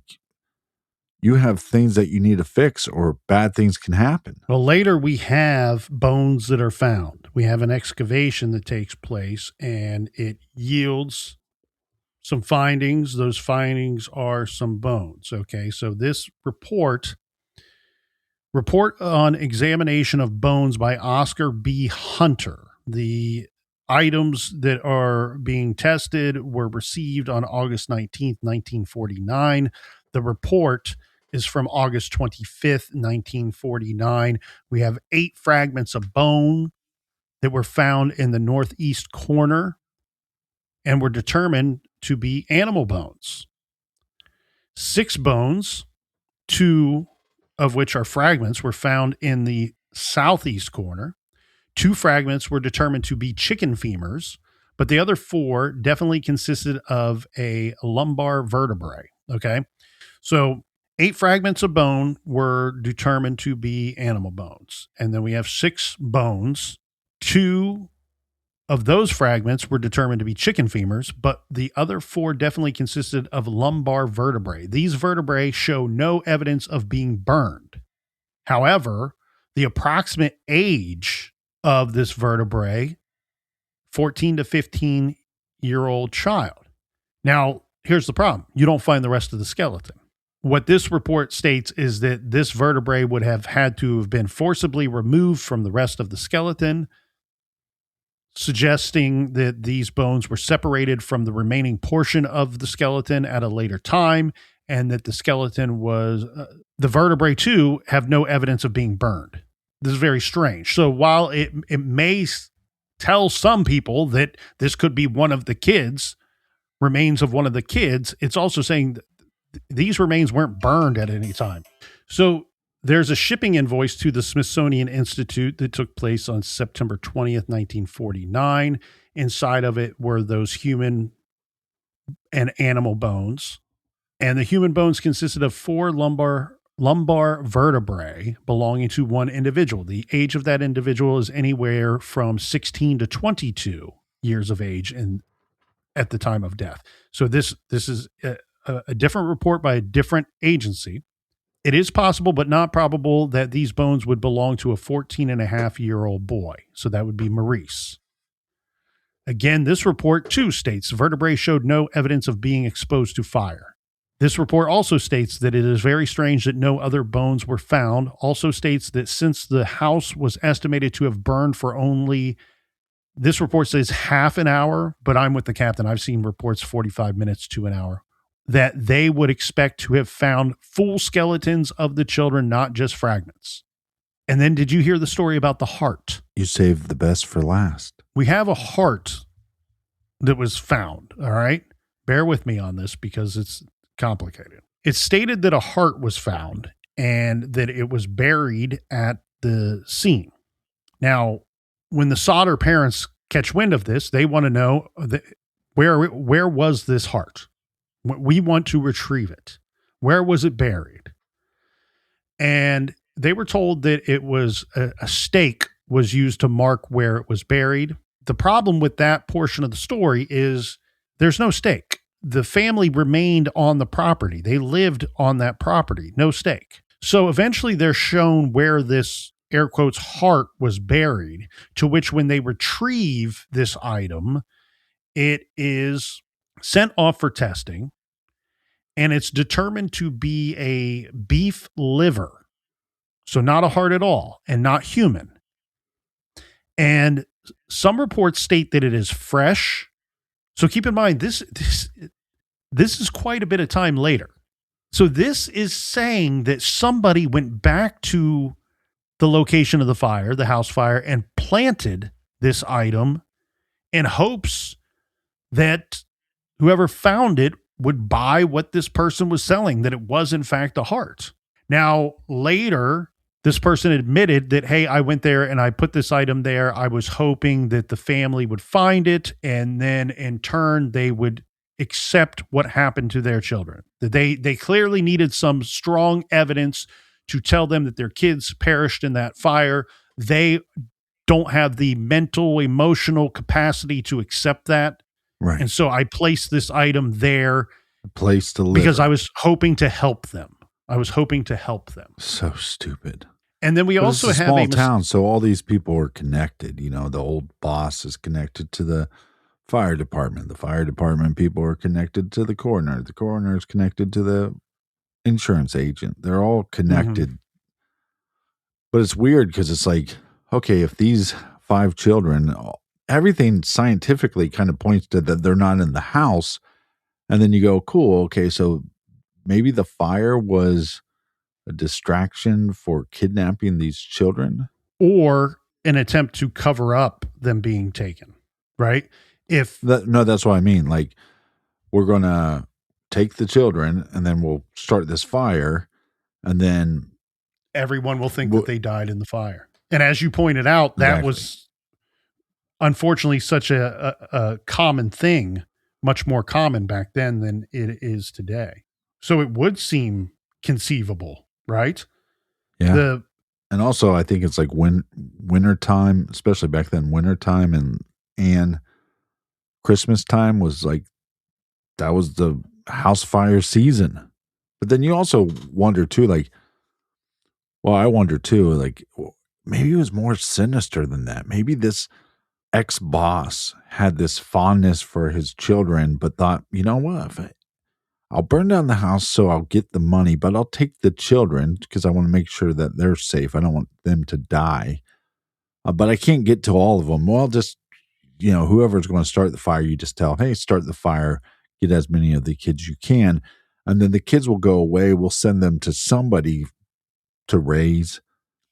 you have things that you need to fix or bad things can happen. Well, later we have bones that are found. We have an excavation that takes place and it yields some findings. Those findings are some bones. Okay. So this report on examination of bones by Oscar B. Hunter. The items that are being tested were received on August 19th, 1949. The report is from August 25th, 1949. We have 8 fragments of bone that were found in the northeast corner and were determined to be animal bones. 6 bones, 2 of which are fragments, were found in the southeast corner. 2 fragments were determined to be chicken femurs, but the other 4 definitely consisted of a lumbar vertebrae. Okay. So 8 fragments of bone were determined to be animal bones. And then we have 6 bones. 2 of those fragments were determined to be chicken femurs, but the other 4 definitely consisted of lumbar vertebrae. These vertebrae show no evidence of being burned. However, the approximate age of this vertebrae, 14 to 15-year-old child. Now, here's the problem. You don't find the rest of the skeleton. What this report states is that this vertebrae would have had to have been forcibly removed from the rest of the skeleton, suggesting that these bones were separated from the remaining portion of the skeleton at a later time, and that the skeleton was, the vertebrae too, have no evidence of being burned. This is very strange. So while it may tell some people that this could be one of the kids, remains of one of the kids, it's also saying that these remains weren't burned at any time. So there's a shipping invoice to the Smithsonian Institute that took place on September 20th, 1949. Inside of it were those human and animal bones. And the human bones consisted of 4 lumbar vertebrae belonging to one individual. The age of that individual is anywhere from 16 to 22 years of age at the time of death. So this is a different report by a different agency. It is possible, but not probable, that these bones would belong to a 14-and-a-half-year-old boy. So that would be Maurice. Again, this report too states vertebrae showed no evidence of being exposed to fire. This report also states that it is very strange that no other bones were found. Also states that since the house was estimated to have burned for only, this report says half an hour, but I'm with the captain. I've seen reports 45 minutes to an hour. That they would expect to have found full skeletons of the children, not just fragments. And then did you hear the story about the heart? You saved the best for last. We have a heart that was found, all right? Bear with me on this because it's complicated. It's stated that a heart was found and that it was buried at the scene. Now, when the Sodder parents catch wind of this, they want to know that Where was this heart? We want to retrieve it. Where was it buried? And they were told that it was a stake was used to mark where it was buried. The problem with that portion of the story is there's no stake. The family remained on the property. They lived on that property, no stake. So eventually they're shown where this air quotes heart was buried, to which when they retrieve this item, it is sent off for testing, and it's determined to be a beef liver. So not a heart at all, and not human. And some reports state that it is fresh. So keep in mind, this is quite a bit of time later. So this is saying that somebody went back to the location of the fire, the house fire, and planted this item in hopes that whoever found it would buy what this person was selling, that it was in fact a heart. Now, later, this person admitted that, hey, I went there and I put this item there. I was hoping that the family would find it, and then in turn, they would accept what happened to their children. That they clearly needed some strong evidence to tell them that their kids perished in that fire. They don't have the mental, emotional capacity to accept that. Right. And so I placed this item there. A place to live. Because I was hoping to help them. So stupid. And then we also have have a small town, so all these people are connected. You know, the old boss is connected to the fire department. The fire department people are connected to the coroner. The coroner is connected to the insurance agent. They're all connected. Mm-hmm. But it's weird because it's like, okay, if these 5 children, everything scientifically kind of points to that they're not in the house. And then you go, cool, okay, so maybe the fire was a distraction for kidnapping these children, or an attempt to cover up them being taken, right? No, that's what I mean. Like, we're going to take the children and then we'll start this fire, and then everyone will think that they died in the fire. And as you pointed out, that was unfortunately such a common thing, much more common back then than it is today. So it would seem conceivable, right? Yeah. And also, I think it's like wintertime, especially back then, wintertime and Christmas time was like, that was the house fire season. But then you also wonder too, like, well, I wonder too, like, maybe it was more sinister than that. Maybe this ex-boss had this fondness for his children, but thought, you know what, I'll burn down the house so I'll get the money, but I'll take the children because I want to make sure that they're safe. I don't want them to die. But I can't get to all of them. Well, just, you know, whoever's going to start the fire, you just tell, hey, start the fire, get as many of the kids you can. And then the kids will go away. We'll send them to somebody to raise.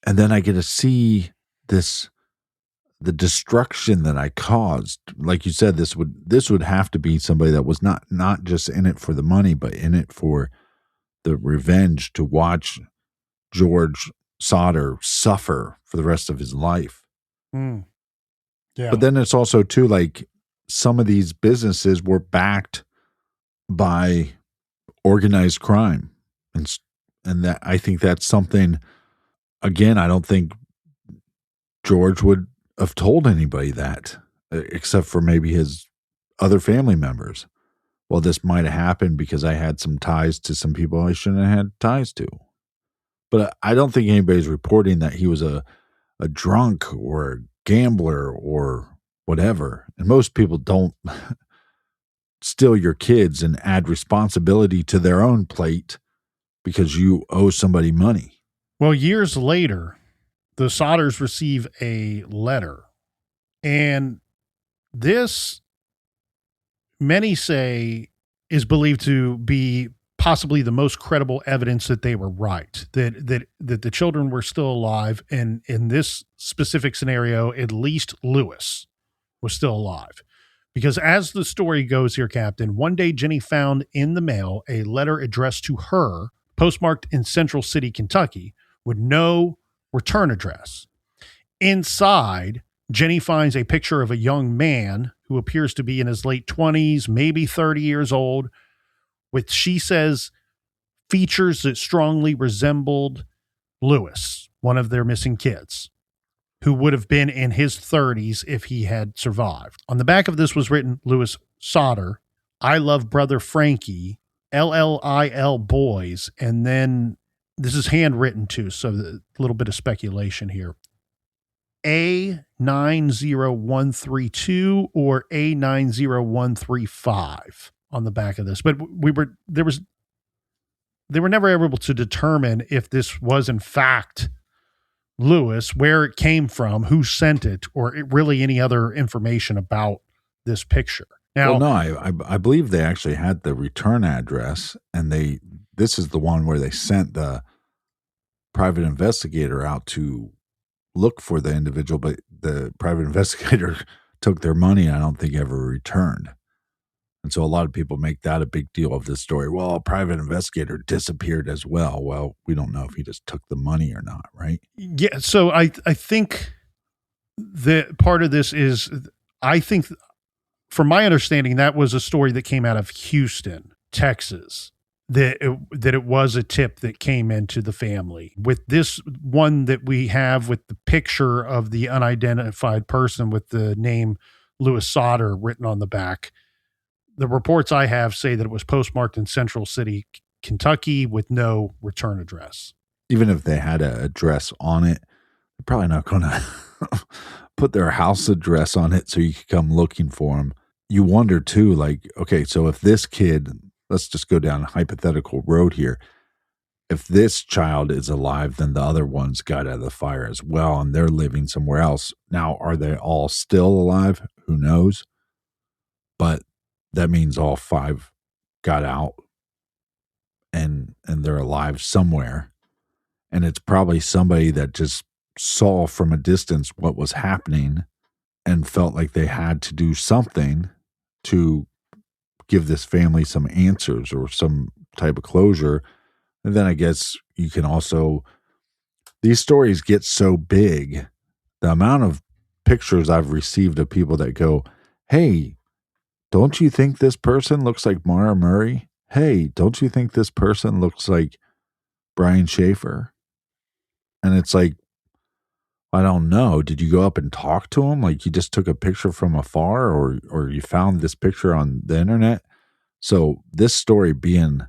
And then I get to see the destruction that I caused. Like you said, this would have to be somebody that was not just in it for the money, but in it for the revenge, to watch George Sodder suffer for the rest of his life. Mm. Yeah. But then it's also too, like, some of these businesses were backed by organized crime. And that, I think that's something, again, I don't think George would have told anybody that, except for maybe his other family members. Well, this might have happened because I had some ties to some people I shouldn't have had ties to. But I don't think anybody's reporting that he was a drunk or a gambler or whatever. And most people don't steal your kids and add responsibility to their own plate because you owe somebody money. Well, years later, the Sodders receive a letter. And this, many say, is believed to be possibly the most credible evidence that they were right, that the children were still alive. And in this specific scenario, at least Lewis was still alive. Because as the story goes here, Captain, one day Jennie found in the mail a letter addressed to her, postmarked in Central City, Kentucky, with no return address. Inside, Jennie finds a picture of a young man who appears to be in his late 20s, maybe 30 years old, with, she says, features that strongly resembled Lewis, one of their missing kids, who would have been in his 30s if he had survived. On the back of this was written, Lewis Sodder, I love brother Frankie, LLIL boys, and then this is handwritten too, so a little bit of speculation here. A90132 or A90135 on the back of this. But they were never able to determine if this was in fact Lewis, where it came from, who sent it, or really any other information about this picture. Now, well, no, I believe they actually had the return address, and this is the one where they sent the private investigator out to look for the individual, but the private investigator took their money and I don't think ever returned. And so a lot of people make that a big deal of this story. Well, a private investigator disappeared as well. Well, we don't know if he just took the money or not, right? Yeah. So I think that part of this is, I think from my understanding, that was a story that came out of Houston, Texas, that it was a tip that came into the family. With this one that we have with the picture of the unidentified person with the name Lewis Sodder written on the back, the reports I have say that it was postmarked in Central City, Kentucky, with no return address. Even if they had an address on it, they're probably not going to put their house address on it so you could come looking for them. You wonder too, like, okay, so if this kid, let's just go down a hypothetical road here. If this child is alive, then the other ones got out of the fire as well, and they're living somewhere else. Now, are they all still alive? Who knows? But that means all 5 got out and they're alive somewhere. And it's probably somebody that just saw from a distance what was happening and felt like they had to do something to give this family some answers or some type of closure. And then I guess you can also, these stories get so big, the amount of pictures I've received of people that go, hey, don't you think this person looks like Mara Murray? Hey, don't you think this person looks like Brian Schaefer? And it's like, I don't know. Did you go up and talk to him? Like you just took a picture from afar, or you found this picture on the internet? So this story being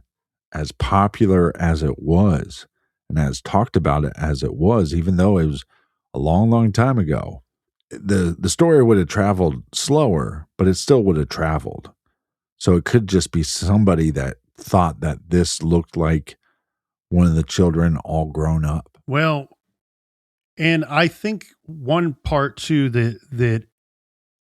as popular as it was and as talked about it as it was, even though it was a long, long time ago, the story would have traveled slower, but it still would have traveled. So it could just be somebody that thought that this looked like one of the children all grown up. Well, and I think one part too that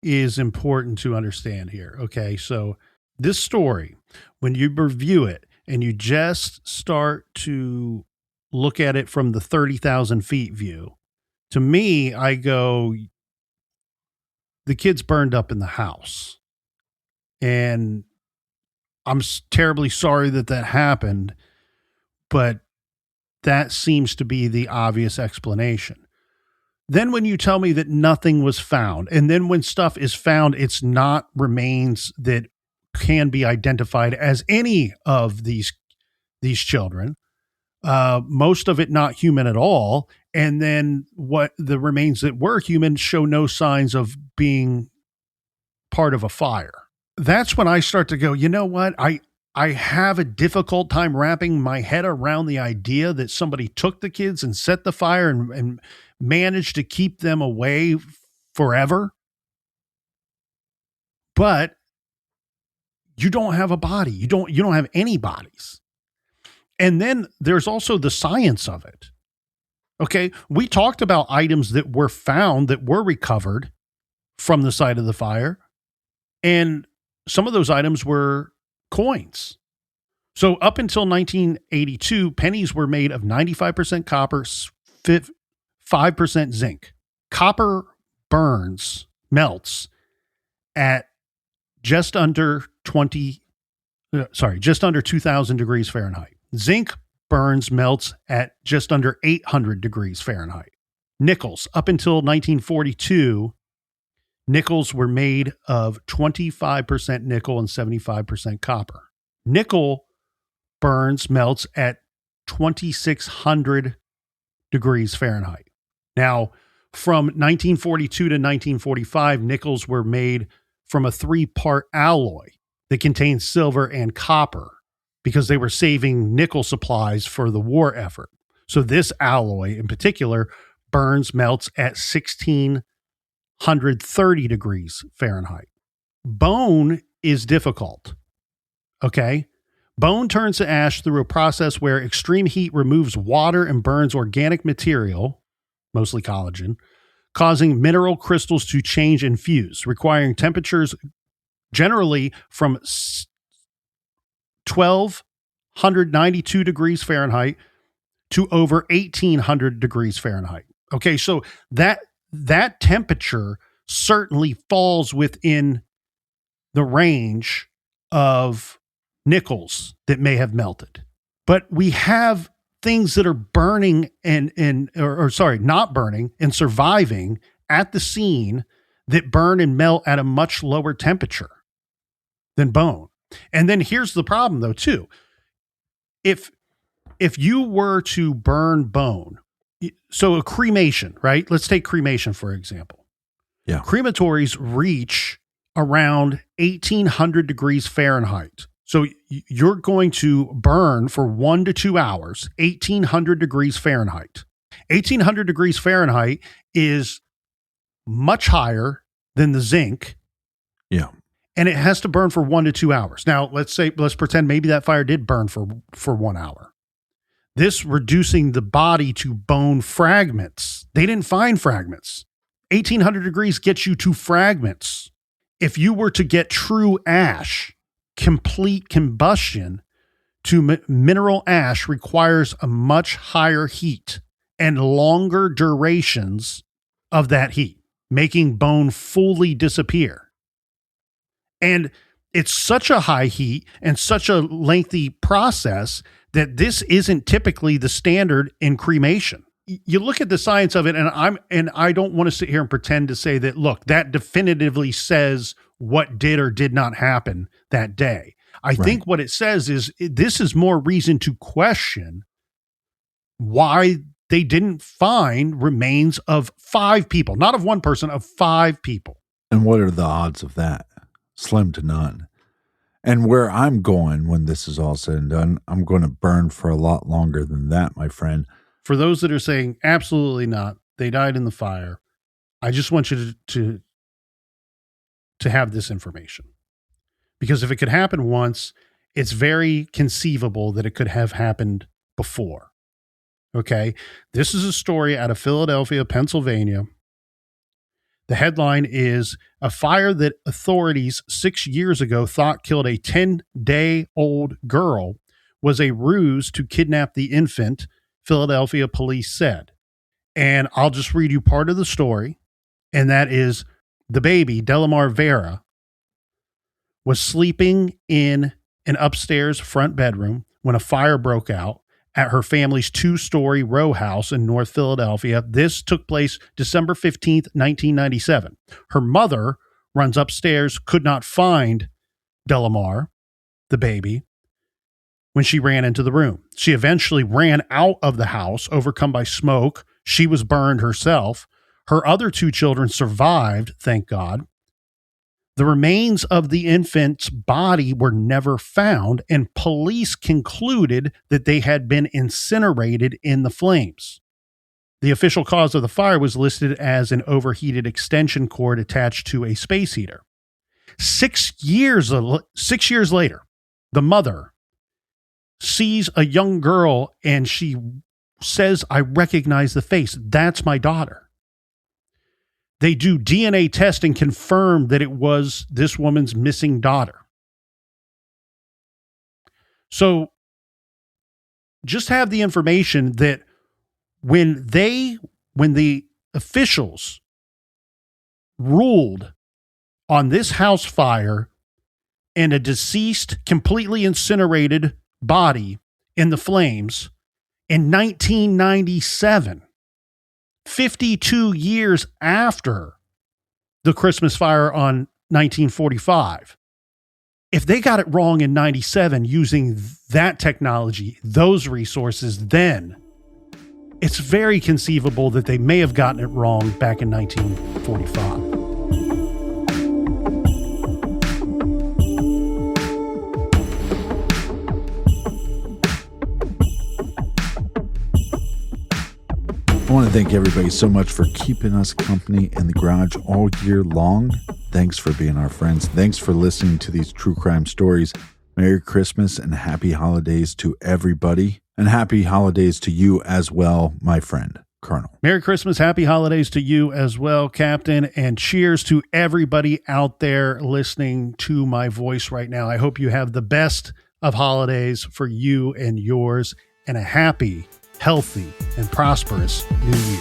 is important to understand here. Okay, so this story, when you review it and you just start to look at it from the 30,000 feet view, to me, I go, the kids burned up in the house. And I'm terribly sorry that happened, but that seems to be the obvious explanation. Then when you tell me that nothing was found, and then when stuff is found, it's not remains that can be identified as any of these children, most of it not human at all. And then what the remains that were human show no signs of being part of a fire. That's when I start to go, you know what? I have a difficult time wrapping my head around the idea that somebody took the kids and set the fire and managed to keep them away forever. But you don't have a body. You don't have any bodies. And then there's also the science of it. Okay. We talked about items that were found, that were recovered from the site of the fire. And some of those items were coins. So up until 1982, pennies were made of 95% copper, 5% zinc. Copper melts at just under 2,000 degrees Fahrenheit. Zinc melts at just under 800 degrees Fahrenheit. Nickels, up until 1942, Nickels were made of 25% nickel and 75% copper. Nickel melts at 2,600 degrees Fahrenheit. Now, from 1942 to 1945, nickels were made from a 3-part alloy that contained silver and copper because they were saving nickel supplies for the war effort. So this alloy in particular melts at 1,630 degrees Fahrenheit. Bone is difficult. Okay? Bone turns to ash through a process where extreme heat removes water and burns organic material, mostly collagen, causing mineral crystals to change and fuse, requiring temperatures generally from 1,292 degrees Fahrenheit to over 1,800 degrees Fahrenheit. Okay, so that temperature certainly falls within the range of nickels that may have melted. But we have things that are burning not burning and surviving at the scene that burn and melt at a much lower temperature than bone. And then here's the problem though too. If you were to burn bone, so a cremation, right? Let's take cremation for example. Yeah. Crematories reach around 1,800 degrees Fahrenheit. So you're going to burn for 1 to 2 hours, 1,800 degrees Fahrenheit. 1,800 degrees Fahrenheit is much higher than the zinc. Yeah. And it has to burn for 1 to 2 hours. Now, let's pretend maybe that fire did burn for 1 hour. This reducing the body to bone fragments. They didn't find fragments. 1,800 degrees gets you to fragments. If you were to get true ash, complete combustion to mineral ash requires a much higher heat and longer durations of that heat, making bone fully disappear. And it's such a high heat and such a lengthy process that this isn't typically the standard in cremation. You look at the science of it, and I don't want to sit here and pretend to say that, look, that definitively says what did or did not happen that day. I think what it says is this is more reason to question why they didn't find remains of 5 people, not of 1 person, of 5 people. And what are the odds of that? Slim to none. And where I'm going when this is all said and done, I'm going to burn for a lot longer than that, my friend. For those that are saying absolutely not, they died in the fire, I just want you to have this information. Because if it could happen once, it's very conceivable that it could have happened before. Okay? This is a story out of Philadelphia, Pennsylvania. The headline is, a fire that authorities 6 years ago thought killed a 10-day-old girl was a ruse to kidnap the infant, Philadelphia police said. And I'll just read you part of the story. And that is, the baby, Delamar Vera, was sleeping in an upstairs front bedroom when a fire broke out at her family's 2-story row house in North Philadelphia. This took place December 15th, 1997. Her mother runs upstairs, could not find Delamar, the baby, when she ran into the room. She eventually ran out of the house, overcome by smoke. She was burned herself. Her other 2 children survived, thank God. The remains of the infant's body were never found, and police concluded that they had been incinerated in the flames. The official cause of the fire was listed as an overheated extension cord attached to a space heater. 6 years later, the mother sees a young girl and she says, "I recognize the face. That's my daughter." They do DNA test and confirm that it was this woman's missing daughter. So just have the information that when the officials ruled on this house fire and a deceased, completely incinerated body in the flames in 1997, 52 years after the Christmas fire on 1945. If they got it wrong in 97 using that technology, those resources, then it's very conceivable that they may have gotten it wrong back in 1945. I want to thank everybody so much for keeping us company in the garage all year long. Thanks for being our friends. Thanks for listening to these true crime stories. Merry Christmas and happy holidays to everybody. And happy holidays to you as well, my friend, Colonel. Merry Christmas, happy holidays to you as well, Captain, and cheers to everybody out there listening to my voice right now. I hope you have the best of holidays for you and yours, and a happy, healthy, and prosperous new year.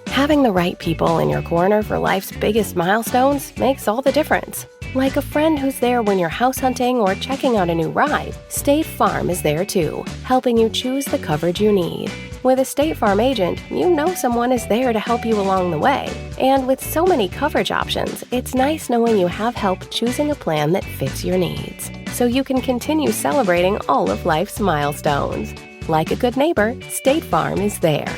Having the right people in your corner for life's biggest milestones makes all the difference. Like a friend who's there when you're house hunting or checking out a new ride, State Farm is there too, helping you choose the coverage you need. With a State Farm agent, you know someone is there to help you along the way. And with so many coverage options, it's nice knowing you have help choosing a plan that fits your needs, so you can continue celebrating all of life's milestones. Like a good neighbor, State Farm is there.